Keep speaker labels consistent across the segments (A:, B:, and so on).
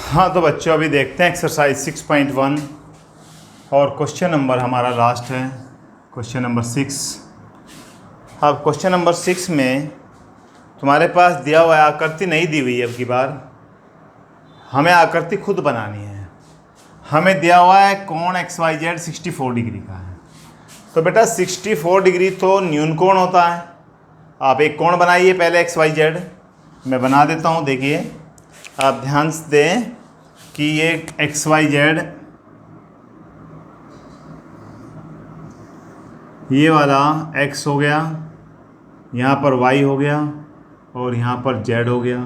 A: हाँ तो बच्चों अभी देखते हैं एक्सरसाइज 6.1 और क्वेश्चन नंबर हमारा लास्ट है क्वेश्चन नंबर 6। अब क्वेश्चन नंबर 6 में तुम्हारे पास दिया हुआ है, आकृति नहीं दी हुई है। अब की बार हमें आकृति खुद बनानी है। हमें दिया हुआ है कोण XYZ 64 डिग्री का है। तो बेटा 64 डिग्री तो न्यून कोण होता है। आप एक कोण बनाइए पहले XYZ। मैं बना देता हूँ, देखिए आप ध्यान से दें कि ये XYZ ये वाला X हो गया, यहाँ पर Y हो गया और यहाँ पर Z हो गया,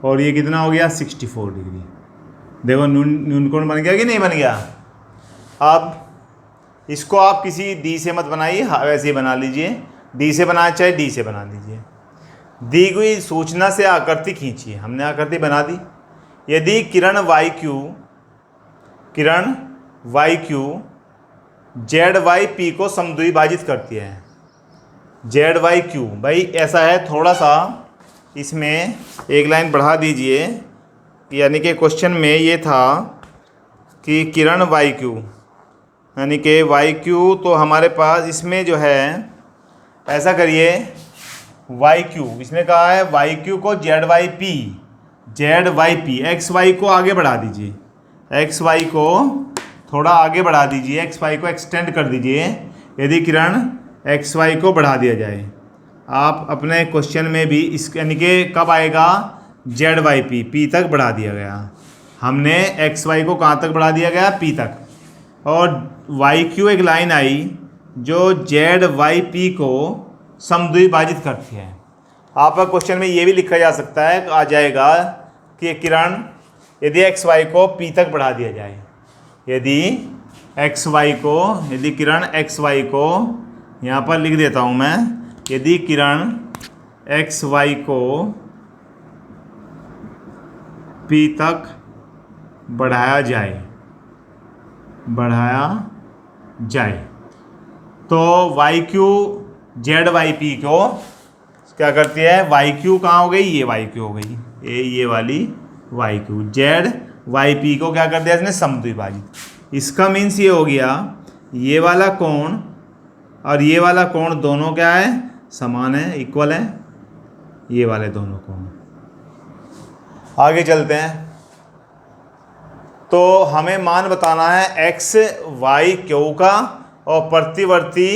A: और ये कितना हो गया 64 डिग्री। देखो न्यून कोण बन गया कि नहीं बन गया। अब इसको आप किसी D से मत बनाइए, वैसे ही बना लीजिए। D से बनाना चाहे D से बना लीजिए। दी गई सूचना से आकृति खींचिए। हमने आकृति बना दी। यदि किरण YQ ZYP को समद्विभाजित करती है। ZYQ भाई ऐसा है, थोड़ा सा इसमें एक लाइन बढ़ा दीजिए। यानी कि क्वेश्चन में ये था कि किरण YQ यानी कि YQ, तो हमारे पास इसमें जो है ऐसा करिए YQ, इसमें कहा है YQ को ZYP XY को आगे बढ़ा दीजिए। XY को थोड़ा आगे बढ़ा दीजिए, XY को एक्सटेंड कर दीजिए। यदि किरण XY को बढ़ा दिया जाए, आप अपने क्वेश्चन में भी इस यानी कि कब आएगा ZYP P तक बढ़ा दिया गया। हमने XY को कहाँ तक बढ़ा दिया गया, P तक। और YQ एक लाइन आई जो ZYP को समद्विभाजित करती है। आपका क्वेश्चन में ये भी लिखा जा सकता है, आ जाएगा कि किरण यदि XY को P तक बढ़ा दिया जाए, यदि किरण XY को, यहाँ पर लिख देता हूँ मैं, यदि किरण XY को P तक बढ़ाया जाए तो YQ ZYP को क्या करती है। YQ कहाँ हो गई, ये YQ हो गई, ये वाली YQ ZYP को क्या कर दिया इसने, समद्विभाजित। इसका मीन्स ये हो गया ये वाला कोण और ये वाला कोण दोनों क्या है, समान है, इक्वल है, ये वाले दोनों कोण। आगे चलते हैं। तो हमें मान बताना है XYQ का और प्रतिवर्ती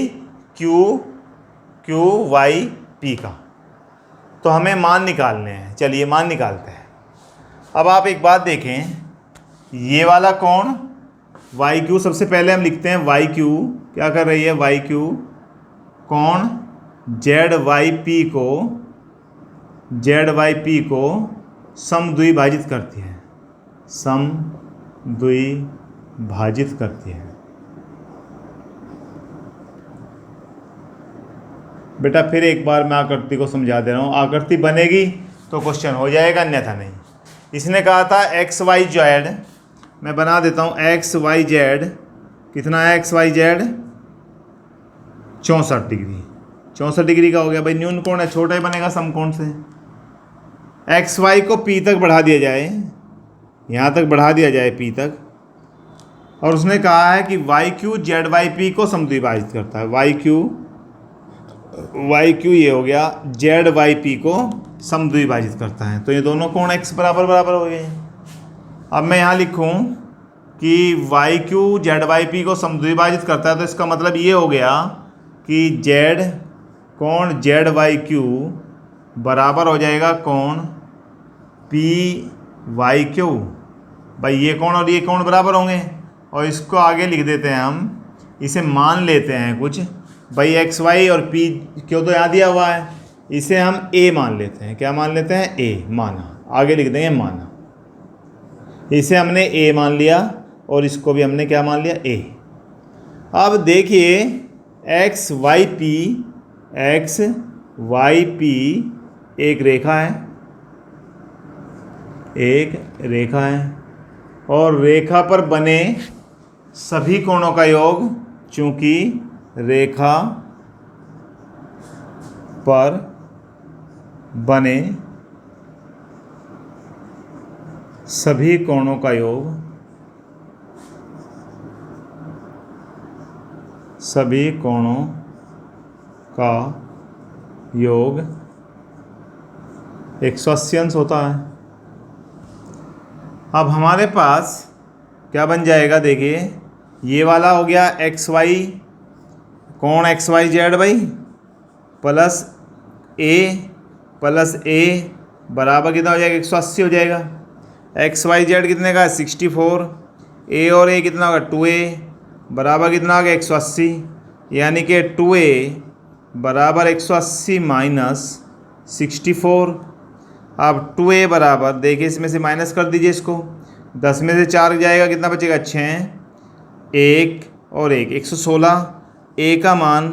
A: QYP का। तो हमें मान निकालने हैं। चलिए मान निकालते हैं। अब आप एक बात देखें, ये वाला कोण YQ, सबसे पहले हम लिखते हैं YQ क्या कर रही है, YQ कोण ZYP को समद्विभाजित करती है, समद्विभाजित करती है। बेटा फिर एक बार मैं आकृति को समझा दे रहा हूँ। आकृति बनेगी तो क्वेश्चन हो जाएगा, अन्यथा नहीं। इसने कहा था XYZ, मैं बना देता हूँ XYZ कितना है, XYZ 64 डिग्री। 64 डिग्री का हो गया भाई, न्यून कोण है, छोटा ही बनेगा समकोण से। XY को P तक बढ़ा दिया जाए, यहाँ तक बढ़ा दिया जाए P तक, और उसने कहा है कि YQ ZYP को समद्विभाजित करता है। YQ ये हो गया, ZYP को समद्विभाजित करता है। तो ये दोनों कोण X बराबर हो गए। अब मैं यहाँ लिखूँ कि YQ ZYP को समद्विभाजित करता है, तो इसका मतलब ये हो गया कि कोण ZYQ बराबर हो जाएगा कोण PYQ। भाई ये कोण और ये कोण बराबर होंगे, और इसको आगे लिख देते हैं हम, इसे मान लेते हैं कुछ। भाई XY और PQ तो यहाँ दिया हुआ है, इसे हम A मान लेते हैं। क्या मान लेते हैं, A माना, आगे लिख देंगे माना। इसे हमने A मान लिया और इसको भी हमने क्या मान लिया, A। अब देखिए XYP एक रेखा है, और रेखा पर बने सभी कोणों का योग, चूंकि रेखा पर बने सभी कोणों का योग, सभी कोणों का योग 180 अंश होता है। अब हमारे पास क्या बन जाएगा, देखिए ये वाला हो गया एक्स वाई, कोण एक्स वाई जेड भाई, प्लस ए बराबर कितना हो जाएगा, 180 हो जाएगा। एक्स वाई जेड कितने का है, 64। ए और ए कितना होगा, 2a बराबर कितना हो गया, 180। यानी कि 2a बराबर 180 माइनस 64। अब 2a बराबर, देखिए इसमें से माइनस कर दीजिए इसको, 10 में से 4 जाएगा, कितना बचेगा, 6, 1 और 1, 116। a का मान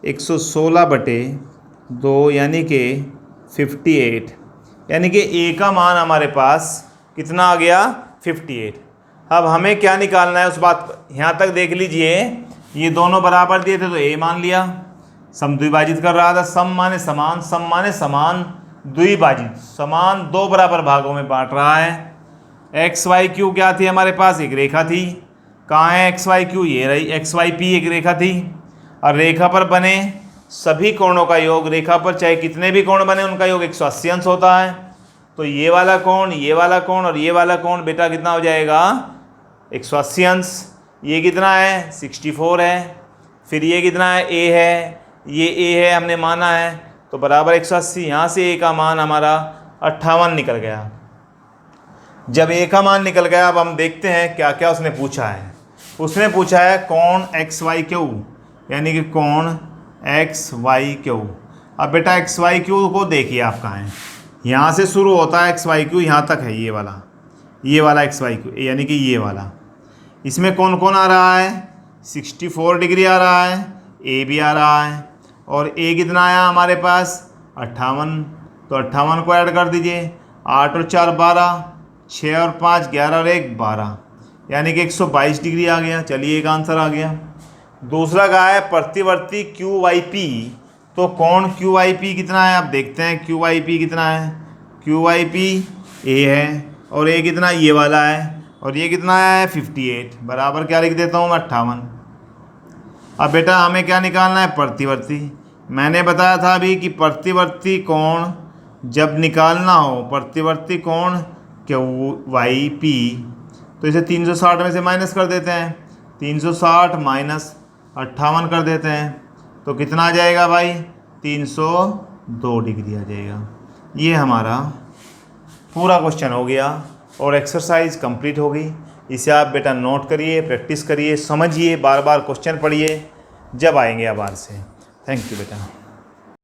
A: 116/2 यानी कि 58। यानी कि a का मान हमारे पास कितना आ गया, 58। अब हमें क्या निकालना है उस बात, यहाँ तक देख लीजिए, ये दोनों बराबर दिए थे तो a मान लिया, समद्विभाजित कर रहा था, सम माने समान, सम माने समान द्विभाजित, समान दो बराबर भागों में बांट रहा है। एक्स वाई क्यू क्या थी हमारे पास, एक रेखा थी, कहाँ है एक्स वाई क्यू, ये रही एक्स वाई पी, एक रेखा थी। और रेखा पर बने सभी कोणों का योग, रेखा पर चाहे कितने भी कोण बने उनका योग 180 अंश होता है। तो ये वाला कोण, ये वाला कोण और ये वाला कोण बेटा कितना हो जाएगा, 180 अंश। ये कितना है, 64 है। फिर ये कितना है, a है, ये a है हमने माना है, तो बराबर 180। यहाँ से a का मान हमारा 58 निकल गया। जब a का मान निकल गया, अब हम देखते हैं क्या क्या उसने पूछा है। उसने पूछा है कोण एक्स वाई क्यू, यानी कि कोण एक्स वाई क्यू। अब बेटा एक्स वाई क्यू को देखिए आप कहाँ हैं, यहाँ से शुरू होता है एक्स वाई क्यू, यहाँ तक है ये वाला एक्स वाई क्यू, यानी कि ये वाला। इसमें कौन कौन आ रहा है, 64 डिग्री आ रहा है, ए भी आ रहा है, और ए कितना आया हमारे पास, 58। तो 58 को ऐड कर दीजिए, 8 और 4 12, 6 और 5 11 और 1 12, यानी कि 122 डिग्री आ गया। चलिए एक आंसर आ गया। दूसरा कहा है प्रतिवर्ती क्यू वाई पी, तो कोण क्यू वाई पी कितना है, आप देखते हैं क्यू वाई पी कितना है, क्यू वाई पी ए है, और ए कितना, ये वाला है, और ये कितना है 58, बराबर क्या लिख देता हूँ मैं, 58। अब बेटा हमें क्या निकालना है, प्रतिवर्ती। मैंने बताया था अभी कि प्रतिवर्ती कोण जब निकालना हो, प्रतिवर्ती कोण क्यू वाई पी, तो इसे 360 में से माइनस कर देते हैं, 360 माइनस 58 कर देते हैं, तो कितना आ जाएगा भाई, 302 डिग्री आ जाएगा। ये हमारा पूरा क्वेश्चन हो गया और एक्सरसाइज कंप्लीट हो गई। इसे आप बेटा नोट करिए, प्रैक्टिस करिए, समझिए, बार बार क्वेश्चन पढ़िए जब आएंगे आप बाहर से। थैंक यू बेटा।